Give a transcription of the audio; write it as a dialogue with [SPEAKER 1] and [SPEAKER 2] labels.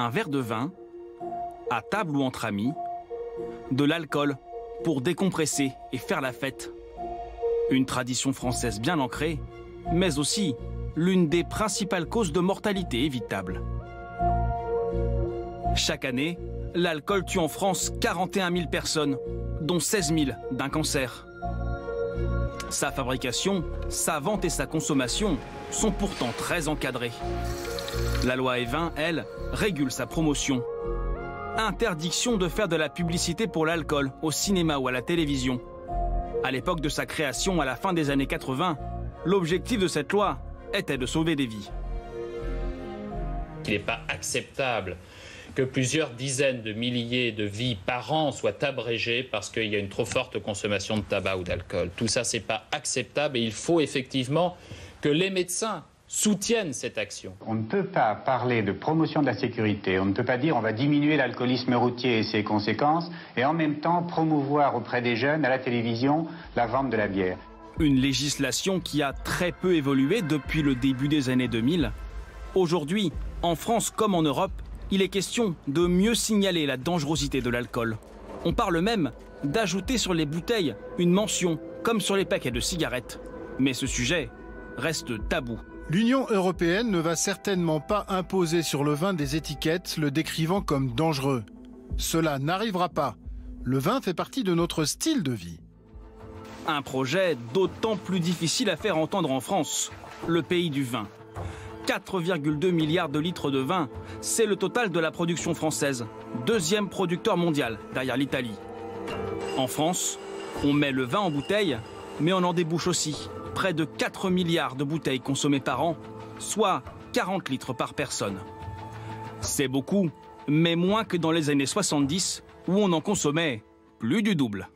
[SPEAKER 1] Un verre de vin, à table ou entre amis, de l'alcool pour décompresser et faire la fête. Une tradition française bien ancrée, mais aussi l'une des principales causes de mortalité évitable. Chaque année, l'alcool tue en France 41 000 personnes, dont 16 000 d'un cancer. Sa fabrication, sa vente et sa consommation sont pourtant très encadrées. La loi E20, elle, régule sa promotion. Interdiction de faire de la publicité pour l'alcool au cinéma ou à la télévision. À l'époque de sa création, à la fin des années 80, l'objectif de cette loi était de sauver des vies.
[SPEAKER 2] Il n'est pas acceptable que plusieurs dizaines de milliers de vies par an soient abrégées parce qu'il y a une trop forte consommation de tabac ou d'alcool. Tout ça, c'est pas acceptable et il faut effectivement que les médecins soutiennent cette action.
[SPEAKER 3] On ne peut pas parler de promotion de la sécurité, on ne peut pas dire on va diminuer l'alcoolisme routier et ses conséquences et en même temps promouvoir auprès des jeunes à la télévision la vente de la bière.
[SPEAKER 1] Une législation qui a très peu évolué depuis le début des années 2000. Aujourd'hui, en France comme en Europe, il est question de mieux signaler la dangerosité de l'alcool. On parle même d'ajouter sur les bouteilles une mention, comme sur les paquets de cigarettes. Mais ce sujet reste tabou.
[SPEAKER 4] L'Union européenne ne va certainement pas imposer sur le vin des étiquettes le décrivant comme dangereux. Cela n'arrivera pas. Le vin fait partie de notre style de vie.
[SPEAKER 1] Un projet d'autant plus difficile à faire entendre en France, le pays du vin. 4,2 milliards de litres de vin, c'est le total de la production française, deuxième producteur mondial derrière l'Italie. En France, on met le vin en bouteille, mais on en débouche aussi près de 4 milliards de bouteilles consommées par an, soit 40 litres par personne. C'est beaucoup, mais moins que dans les années 70, où on en consommait plus du double.